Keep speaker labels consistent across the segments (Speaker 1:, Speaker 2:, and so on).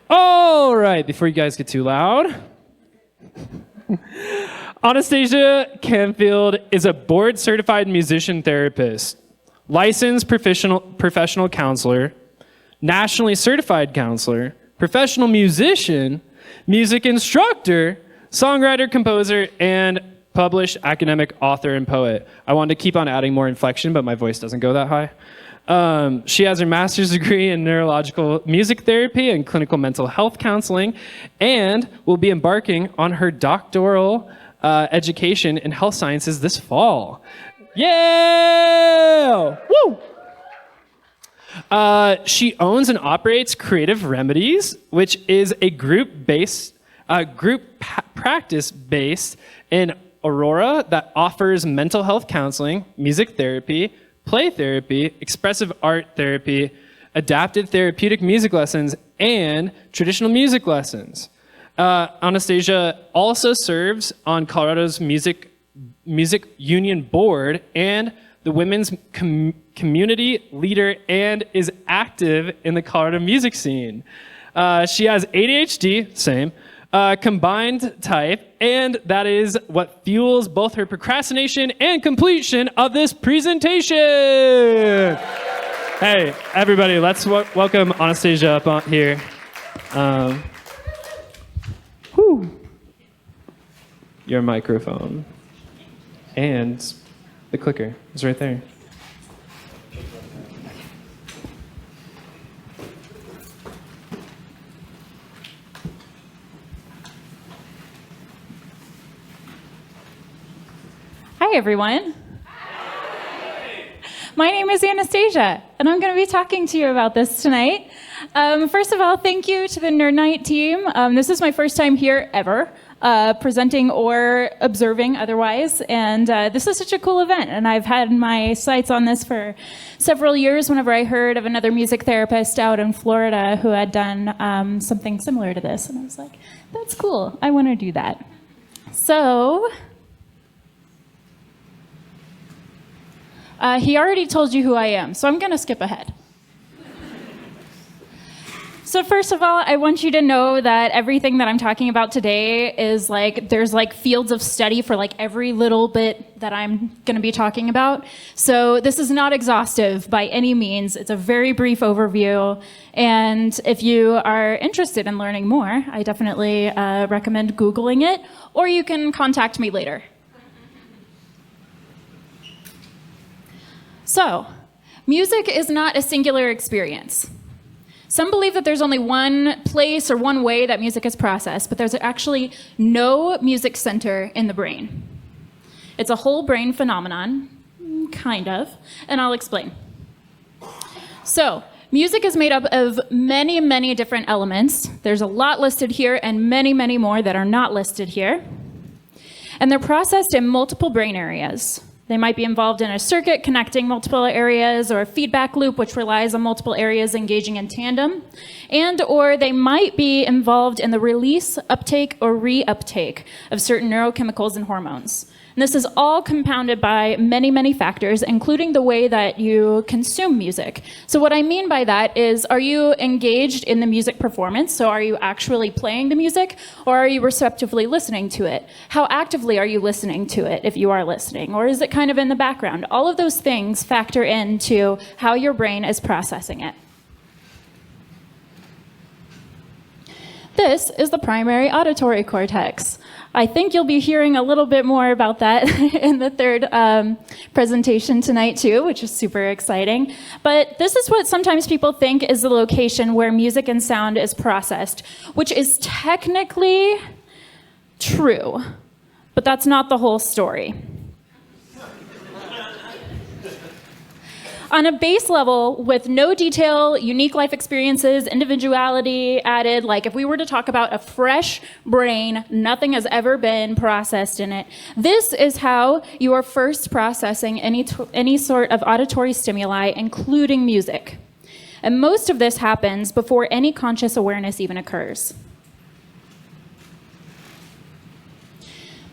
Speaker 1: All right, before you guys get too loud, Anastasia Canfield is a board-certified musician therapist, licensed professional counselor, nationally certified counselor, professional musician, music instructor, songwriter, composer, and published academic author and poet. I wanted to keep on adding more inflection, but my voice doesn't go that high. She has her master's degree in neurological music therapy and clinical mental health counseling, and will be embarking on her doctoral education in health sciences this fall. Yeah! Woo! She owns and operates Creative Remedies, which is a group practice based in Aurora that offers mental health counseling, music therapy, play therapy, expressive art therapy, adapted therapeutic music lessons, and traditional music lessons. Anastasia also serves on Colorado's Music Union Board and the Women's Community Leader, and is active in the Colorado music scene. She has ADHD, same, combined type, and that is what fuels both her procrastination and completion of this presentation. Hey, everybody, let's welcome Anastasia up on here. Your microphone and the clicker is right there.
Speaker 2: Hi, everyone. Hi. My name is Anastasia, and I'm going to be talking to you about this tonight. First of all, thank you to the Nite team. This is my first time here ever, presenting or observing otherwise, and this is such a cool event, and I've had my sights on this for several years whenever I heard of another music therapist out in Florida who had done something similar to this, and I was like, that's cool, I want to do that. So, he already told you who I am, so I'm going to skip ahead. So first of all, I want you to know that everything that I'm talking about today is there's fields of study for every little bit that I'm going to be talking about. So this is not exhaustive by any means. It's a very brief overview. And if you are interested in learning more, I definitely recommend Googling it, or you can contact me later. So, music is not a singular experience. Some believe that there's only one place or one way that music is processed, but there's actually no music center in the brain. It's a whole brain phenomenon, kind of, and I'll explain. So, music is made up of many, many different elements. There's a lot listed here and many, many more that are not listed here. And they're processed in multiple brain areas. They might be involved in a circuit connecting multiple areas, or a feedback loop which relies on multiple areas engaging in tandem, and or they might be involved in the release, uptake, or reuptake of certain neurochemicals and hormones. And this is all compounded by many, many factors, including the way that you consume music. So what I mean by that is, are you engaged in the music performance? So are you actually playing the music, or are you receptively listening to it? How actively are you listening to it, if you are listening? Or is it kind of in the background? All of those things factor into how your brain is processing it. This is the primary auditory cortex. I think you'll be hearing a little bit more about that in the third presentation tonight too, which is super exciting. But this is what sometimes people think is the location where music and sound is processed, which is technically true, but that's not the whole story. On a base level, with no detail, unique life experiences, individuality added, if we were to talk about a fresh brain, nothing has ever been processed in it, this is how you are first processing any sort of auditory stimuli, including music. And most of this happens before any conscious awareness even occurs.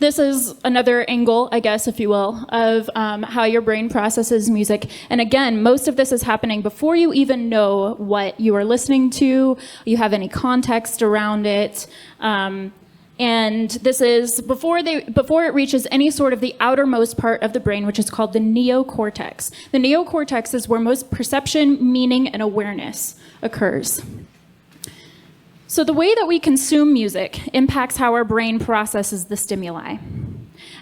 Speaker 2: This is another angle, I guess, if you will, of how your brain processes music. And again, most of this is happening before you even know what you are listening to, you have any context around it. And this is before it reaches any sort of the outermost part of the brain, which is called the neocortex. The neocortex is where most perception, meaning, and awareness occurs. So the way that we consume music impacts how our brain processes the stimuli.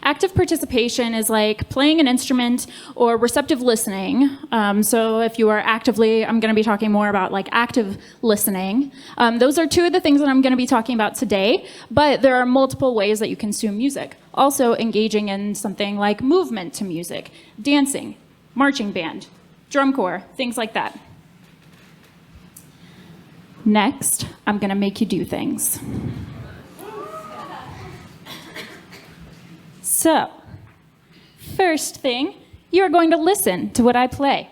Speaker 2: Active participation is like playing an instrument or receptive listening. So if you are actively, I'm going to be talking more about like active listening. Those are two of the things that I'm going to be talking about today, but there are multiple ways that you consume music. Also engaging in something like movement to music, dancing, marching band, drum corps, things like that. Next, I'm going to make you do things. So, first thing, you are going to listen to what I play.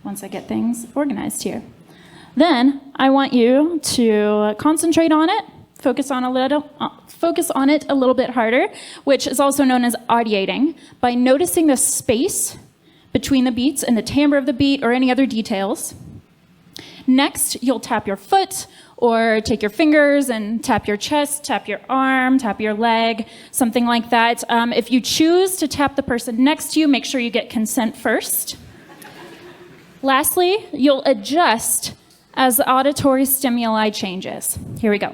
Speaker 2: Once I get things organized here. Then, I want you to concentrate on it, focus on it a little bit harder, which is also known as audiating, by noticing the space between the beats and the timbre of the beat or any other details. Next, you'll tap your foot or take your fingers and tap your chest, tap your arm, tap your leg, something like that. If you choose to tap the person next to you, make sure you get consent first. Lastly, you'll adjust as the auditory stimuli changes. Here we go.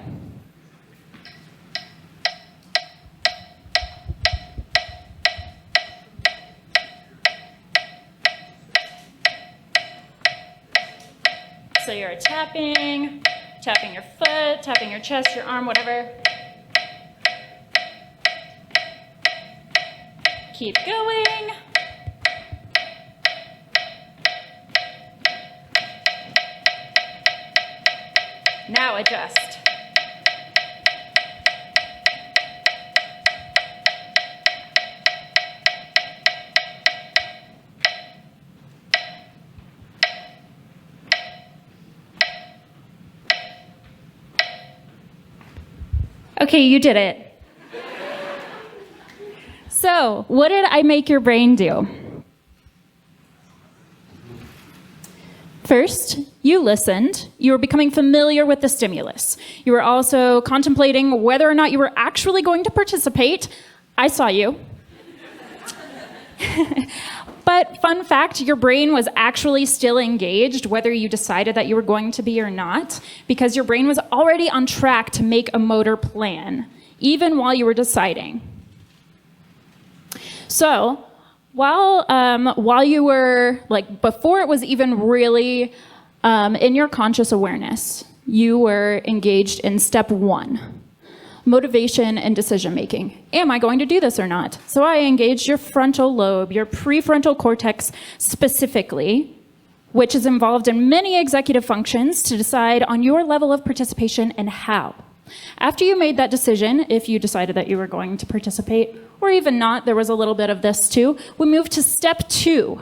Speaker 2: So you're tapping your foot, tapping your chest, your arm, whatever. Keep going. Now adjust. Okay, you did it. So, what did I make your brain do? First, you listened. You were becoming familiar with the stimulus. You were also contemplating whether or not you were actually going to participate. I saw you. But fun fact, your brain was actually still engaged, whether you decided that you were going to be or not, because your brain was already on track to make a motor plan, even while you were deciding. So, while you were, before it was even really in your conscious awareness, you were engaged in step 1. Motivation and decision making. Am I going to do this or not? So I engaged your frontal lobe, your prefrontal cortex specifically, which is involved in many executive functions to decide on your level of participation and how. After you made that decision, if you decided that you were going to participate, or even not, there was a little bit of this too, we moved to step 2.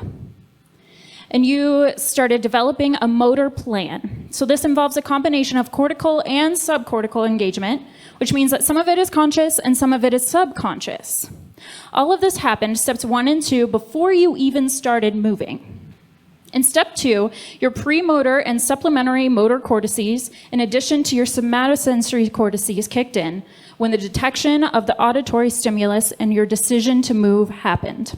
Speaker 2: And you started developing a motor plan. So this involves a combination of cortical and subcortical engagement, which means that some of it is conscious and some of it is subconscious. All of this happened, steps 1 and 2, before you even started moving. In step 2, your premotor and supplementary motor cortices, in addition to your somatosensory cortices, kicked in when the detection of the auditory stimulus and your decision to move happened.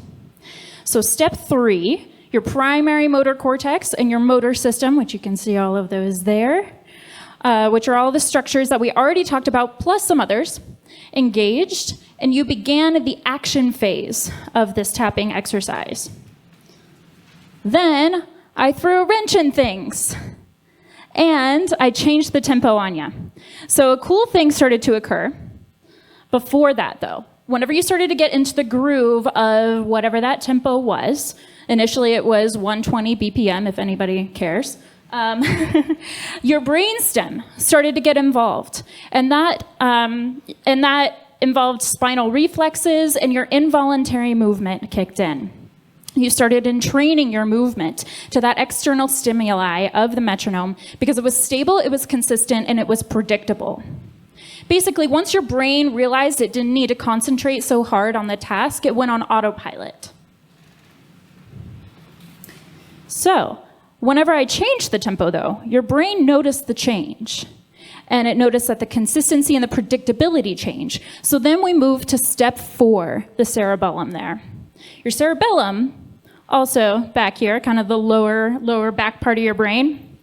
Speaker 2: So step 3, your primary motor cortex and your motor system, which you can see all of those there, which are all the structures that we already talked about, plus some others, engaged, and you began the action phase of this tapping exercise. Then I threw a wrench in things, and I changed the tempo on you. So a cool thing started to occur before that, though. Whenever you started to get into the groove of whatever that tempo was, initially it was 120 BPM, if anybody cares, your brainstem started to get involved. And that involved spinal reflexes, and your involuntary movement kicked in. You started entraining your movement to that external stimuli of the metronome because it was stable, it was consistent, and it was predictable. Basically, once your brain realized it didn't need to concentrate so hard on the task, it went on autopilot. So, whenever I changed the tempo, though, your brain noticed the change. And it noticed that the consistency and the predictability change. So then we move to step 4, the cerebellum there. Your cerebellum, also back here, kind of the lower back part of your brain,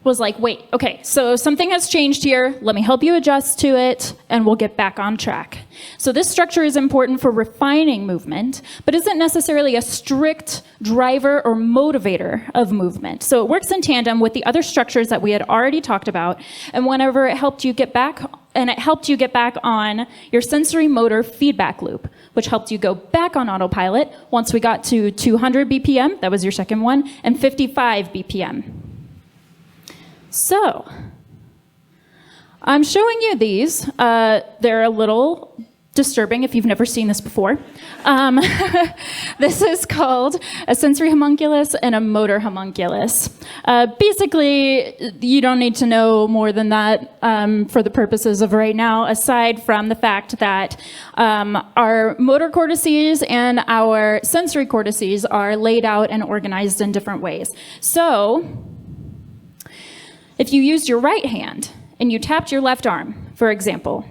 Speaker 2: was like, wait, okay, so something has changed here. Let me help you adjust to it, and we'll get back on track. So this structure is important for refining movement, but isn't necessarily a strict driver or motivator of movement. So it works in tandem with the other structures that we had already talked about, and whenever it helped you get back, on your sensory motor feedback loop, which helped you go back on autopilot once we got to 200 BPM, that was your second one, and 55 BPM. So, I'm showing you these. They're a little disturbing if you've never seen this before. This is called a sensory homunculus and a motor homunculus. Basically, you don't need to know more than that for the purposes of right now, aside from the fact that our motor cortices and our sensory cortices are laid out and organized in different ways. So, if you used your right hand and you tapped your left arm, for example,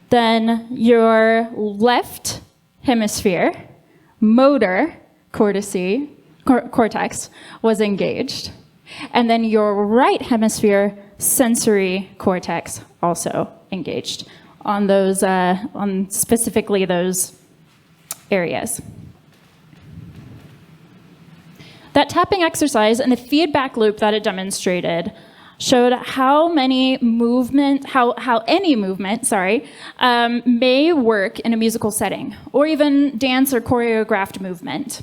Speaker 2: then your left hemisphere motor cortex was engaged, and then your right hemisphere sensory cortex also engaged on those, on specifically those areas. That tapping exercise and the feedback loop that it demonstrated showed how any movement may work in a musical setting, or even dance or choreographed movement.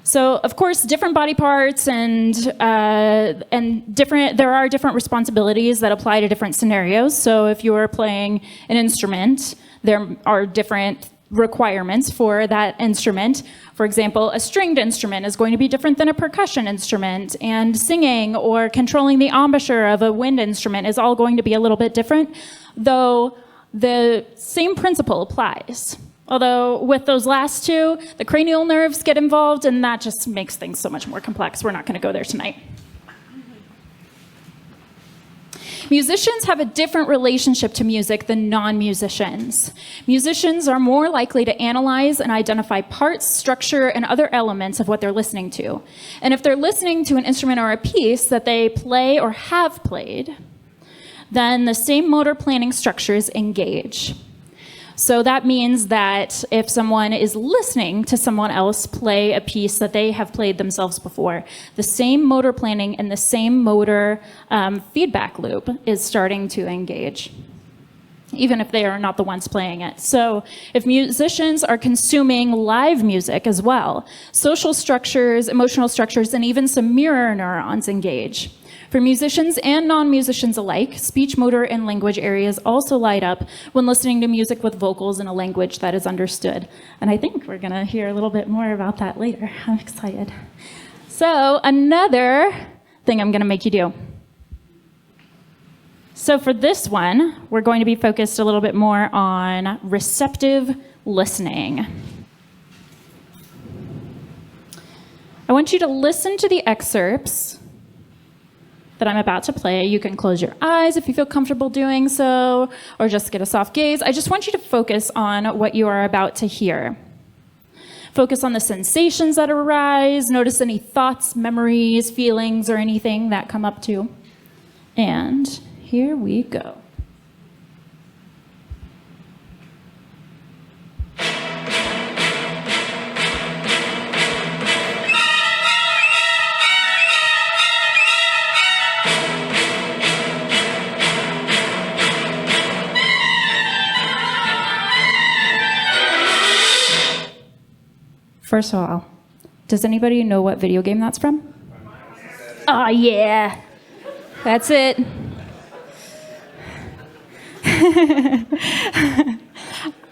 Speaker 2: So, of course, different body parts and there are different responsibilities that apply to different scenarios. So if you are playing an instrument, there are different requirements for that instrument. For example, a stringed instrument is going to be different than a percussion instrument, and singing or controlling the embouchure of a wind instrument is all going to be a little bit different, though the same principle applies. Although with those last two, the cranial nerves get involved, and that just makes things so much more complex. We're not going to go there tonight. Musicians have a different relationship to music than non-musicians. Musicians are more likely to analyze and identify parts, structure, and other elements of what they're listening to. And if they're listening to an instrument or a piece that they play or have played, then the same motor planning structures engage. So that means that if someone is listening to someone else play a piece that they have played themselves before, the same motor planning and the same motor feedback loop is starting to engage, even if they are not the ones playing it. So if musicians are consuming live music as well, social structures, emotional structures, and even some mirror neurons engage. For musicians and non-musicians alike, speech, motor, and language areas also light up when listening to music with vocals in a language that is understood. And I think we're going to hear a little bit more about that later. I'm excited. So another thing I'm going to make you do. So for this one, we're going to be focused a little bit more on receptive listening. I want you to listen to the excerpts that I'm about to play. You can close your eyes if you feel comfortable doing so, or just get a soft gaze. I just want you to focus on what you are about to hear. Focus on the sensations that arise. Notice any thoughts, memories, feelings, or anything that come up to. And here we go. First of all, does anybody know what video game that's from? Oh, yeah. That's it.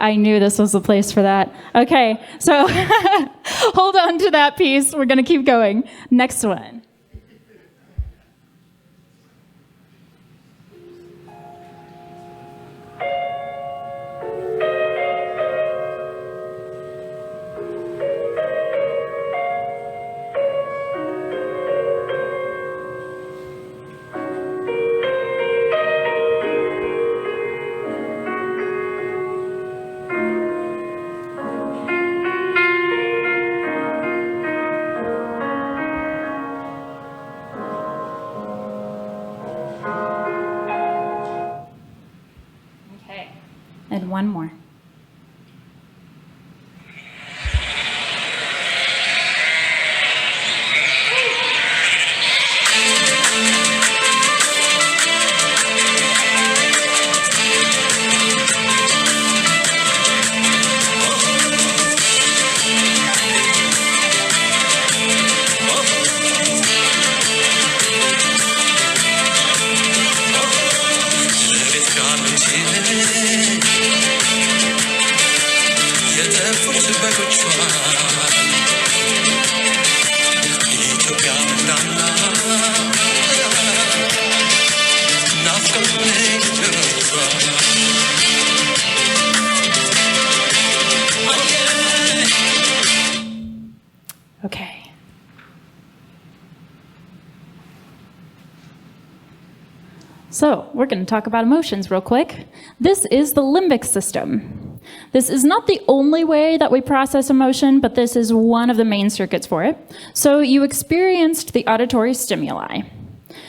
Speaker 2: I knew this was the place for that. Okay, so hold on to that piece. We're going to keep going. Next one. one more. Okay. So we're going to talk about emotions real quick. This is the limbic system. This is not the only way that we process emotion, but this is one of the main circuits for it. So you experienced the auditory stimuli.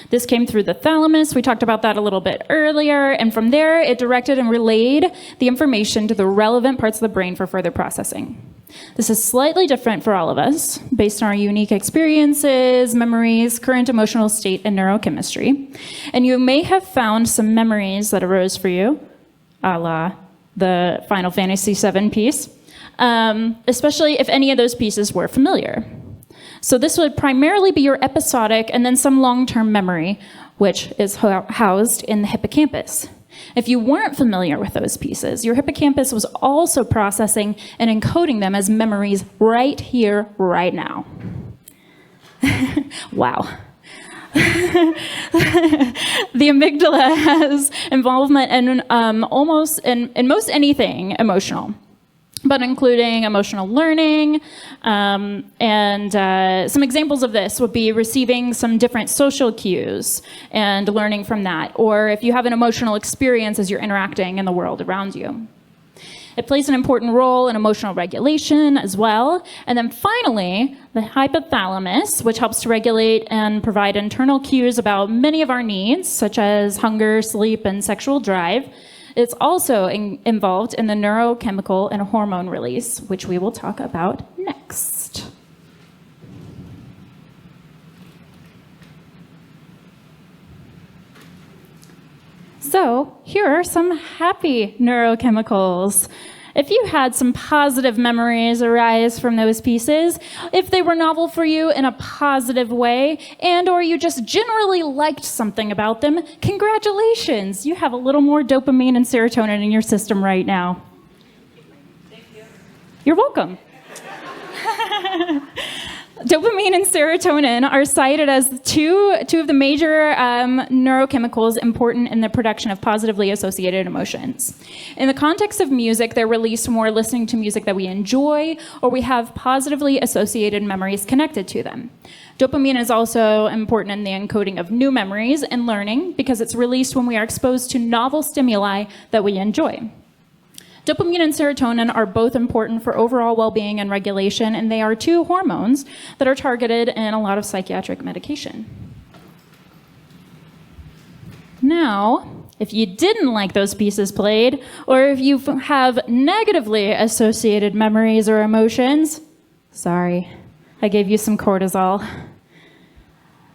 Speaker 2: This came through the thalamus. We talked about that a little bit earlier. And from there, it directed and relayed the information to the relevant parts of the brain for further processing. This is slightly different for all of us, based on our unique experiences, memories, current emotional state, and neurochemistry. And you may have found some memories that arose for you, a la the Final Fantasy VII piece, especially if any of those pieces were familiar. So this would primarily be your episodic and then some long-term memory, which is housed in the hippocampus. If you weren't familiar with those pieces, your hippocampus was also processing and encoding them as memories right here, right now. Wow. The amygdala has involvement in almost in most anything emotional, but including emotional learning, and some examples of this would be receiving some different social cues and learning from that, or if you have an emotional experience as you're interacting in the world around you. It plays an important role in emotional regulation as well. And then finally, the hypothalamus, which helps to regulate and provide internal cues about many of our needs, such as hunger, sleep, and sexual drive. It's also involved in the neurochemical and hormone release, which we will talk about next. So here are some happy neurochemicals. If you had some positive memories arise from those pieces, if they were novel for you in a positive way, and or you just generally liked something about them, congratulations, you have a little more dopamine and serotonin in your system right now. Thank you. You're welcome. Dopamine and serotonin are cited as two of the major neurochemicals important in the production of positively associated emotions. In the context of music, they're released when we're listening to music that we enjoy or we have positively associated memories connected to them. Dopamine is also important in the encoding of new memories and learning because it's released when we are exposed to novel stimuli that we enjoy. Dopamine and serotonin are both important for overall well-being and regulation, and they are two hormones that are targeted in a lot of psychiatric medication. Now, if you didn't like those pieces played, or if you have negatively associated memories or emotions, sorry, I gave you some cortisol.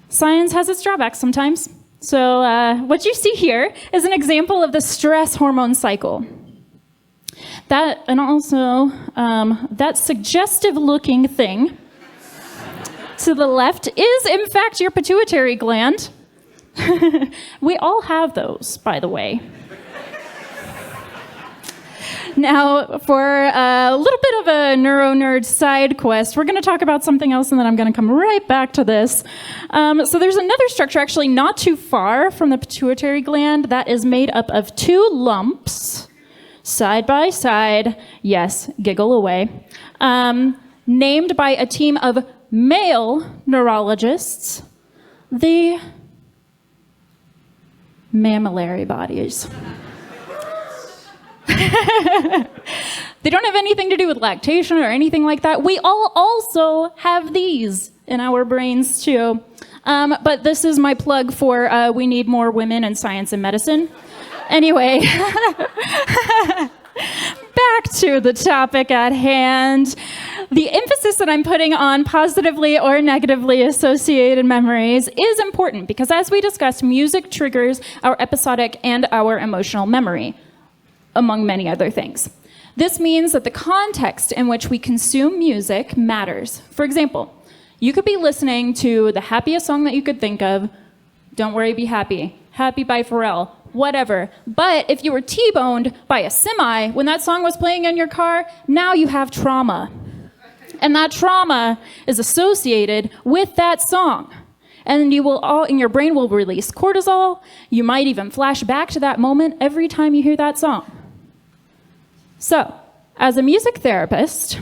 Speaker 2: Science has its drawbacks sometimes. So what you see here is an example of the stress hormone cycle. That, and also, that suggestive-looking thing to the left is, in fact, your pituitary gland. We all have those, by the way. Now, for a little bit of a neuro-nerd side quest, we're going to talk about something else, and then I'm going to come right back to this. So there's another structure, actually not too far from the pituitary gland, that is made up of two lumps, side by side, yes, giggle away, named by a team of male neurologists, the mammillary bodies. They don't have anything to do with lactation or anything like that. We all also have these in our brains too. But this is my plug for we need more women in science and medicine. Anyway, Back to the topic at hand. The emphasis that I'm putting on positively or negatively associated memories is important because, as we discussed, music triggers our episodic and our emotional memory, among many other things. This means that the context in which we consume music matters. For example, you could be listening to the happiest song that you could think of, Don't Worry, Be Happy, Happy by Pharrell, whatever. But if you were T-boned by a semi when that song was playing in your car, now you have trauma. And that trauma is associated with that song. And your brain will release cortisol. You might even flash back to that moment every time you hear that song. So, as a music therapist,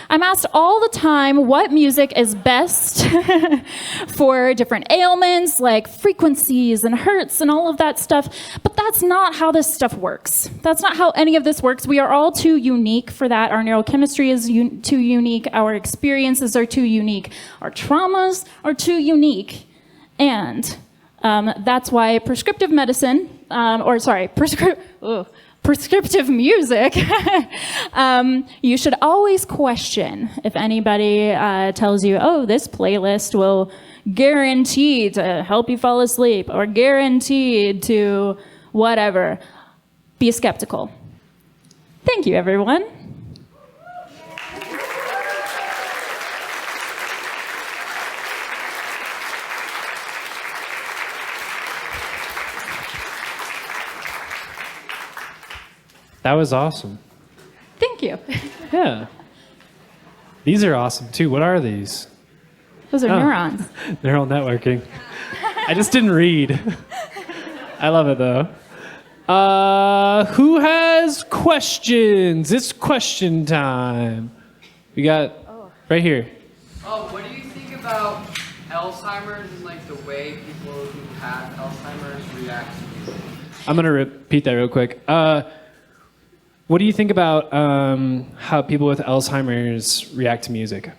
Speaker 2: I'm asked all the time what music is best for different ailments like frequencies and hertz and all of that stuff, but that's not how this stuff works. That's not how any of this works. We are all too unique for that. Our neurochemistry is too unique. Our experiences are too unique. Our traumas are too unique. And that's why prescriptive medicine, prescriptive music, you should always question if anybody tells you, oh, this playlist will guarantee to help you fall asleep or guaranteed to whatever. Be skeptical. Thank you, everyone.
Speaker 1: That was awesome.
Speaker 2: Thank you.
Speaker 1: Yeah. These are awesome too. What are these?
Speaker 2: Those are neurons.
Speaker 1: Neural networking. I just didn't read. I love it though. Who has questions? It's question time. We got right here.
Speaker 3: What do you think about Alzheimer's and like the way people who have Alzheimer's react to music?
Speaker 1: I'm gonna repeat that real quick. What do you think about how people with Alzheimer's react to music?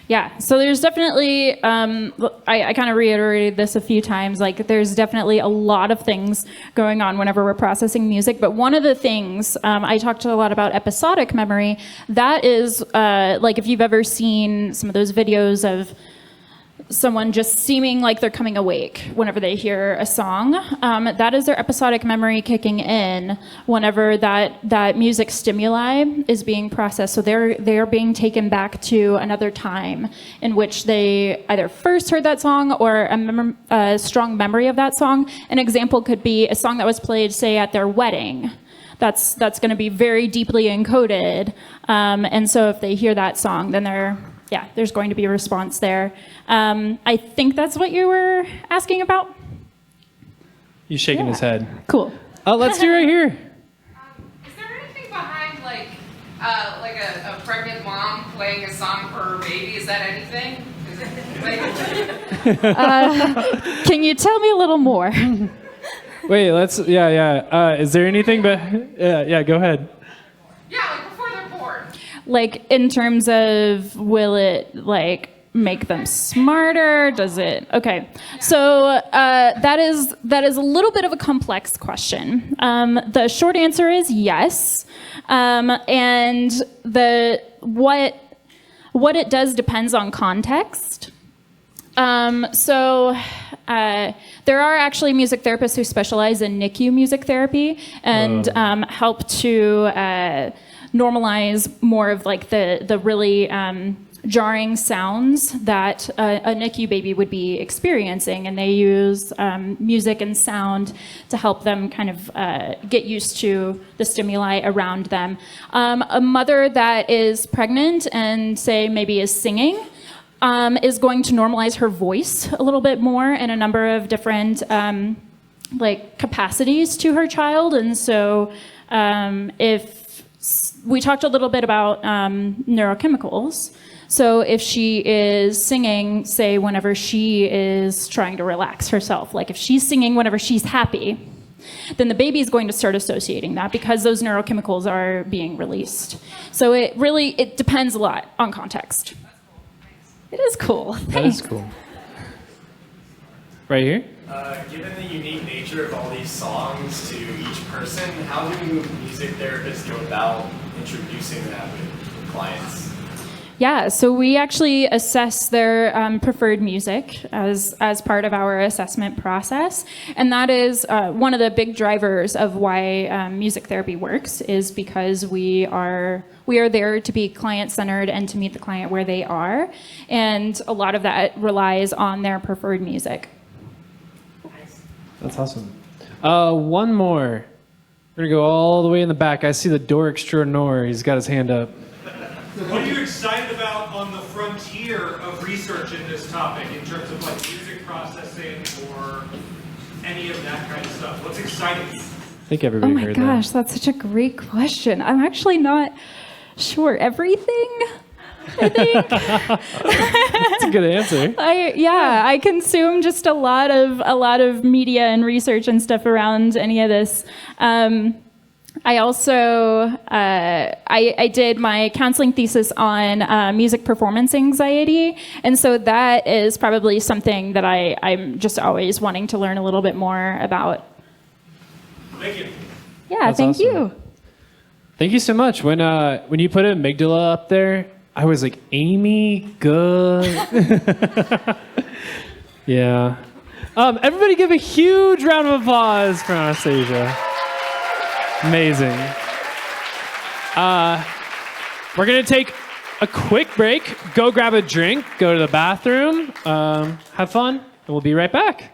Speaker 2: Yeah, so there's definitely, I kind of reiterated this a few times, like there's definitely a lot of things going on whenever we're processing music, but one of the things, I talked a lot about episodic memory, that is, like if you've ever seen some of those videos of someone just seeming like they're coming awake whenever they hear a song, that is their episodic memory kicking in whenever that music stimuli is being processed. So they're being taken back to another time in which they either first heard that song or a strong memory of that song. An example could be a song that was played, say, at their wedding. That's going to be very deeply encoded. And so if they hear that song, then there's going to be a response there. I think that's what you were asking about.
Speaker 1: He's shaking his head.
Speaker 2: Cool.
Speaker 1: Let's do right here.
Speaker 3: Is there anything behind like a pregnant mom playing a song for her baby? Is that anything? Is it like...
Speaker 2: Can you tell me a little more?
Speaker 1: Wait, is there anything but go ahead.
Speaker 3: Yeah, like before they're born.
Speaker 2: Like in terms of, will it like make them smarter? Does it? Okay. So that is a little bit of a complex question. The short answer is yes. And what it does depends on context. There are actually music therapists who specialize in NICU music therapy and help to normalize more of like the really jarring sounds that a NICU baby would be experiencing, and they use music and sound to help them kind of get used to the stimuli around them. A mother that is pregnant and say maybe is singing is going to normalize her voice a little bit more in a number of different like capacities to her child. And so if we talked a little bit about neurochemicals, so if she is singing, say, whenever she is trying to relax herself, like if she's singing whenever she's happy, then the baby is going to start associating that because those neurochemicals are being released. So it depends a lot on context. It is cool.
Speaker 1: That is cool. Right here?
Speaker 4: Given the unique nature of all these songs to each person, how do music therapists go about introducing that with clients?
Speaker 2: Yeah, so we actually assess their preferred music as part of our assessment process, and that is one of the big drivers of why music therapy works, is because we are there to be client-centered and to meet the client where they are, and a lot of that relies on their preferred music.
Speaker 1: That's awesome. One more. We're gonna go all the way in the back. I see the door extraordinaire. He's got his hand up.
Speaker 5: What are you excited about on the frontier of research in this topic in terms of like music processing or any of that kind of stuff? What's exciting you?
Speaker 1: I think everybody heard that.
Speaker 2: Oh my gosh, that's such a great question. I'm actually not sure. Everything, I think.
Speaker 1: That's a good answer.
Speaker 2: I consume just a lot of media and research and stuff around any of this. I also I did my counseling thesis on music performance anxiety, and so that is probably something that I'm just always wanting to learn a little bit more about.
Speaker 5: Thank you.
Speaker 2: Yeah,
Speaker 1: That's
Speaker 2: thank
Speaker 1: awesome.
Speaker 2: you.
Speaker 1: Thank you so much. When you put amygdala up there, I was like, Amy, good. Yeah. Everybody give a huge round of applause for Anastasia. Amazing. We're going to take a quick break, go grab a drink, go to the bathroom, have fun, and we'll be right back.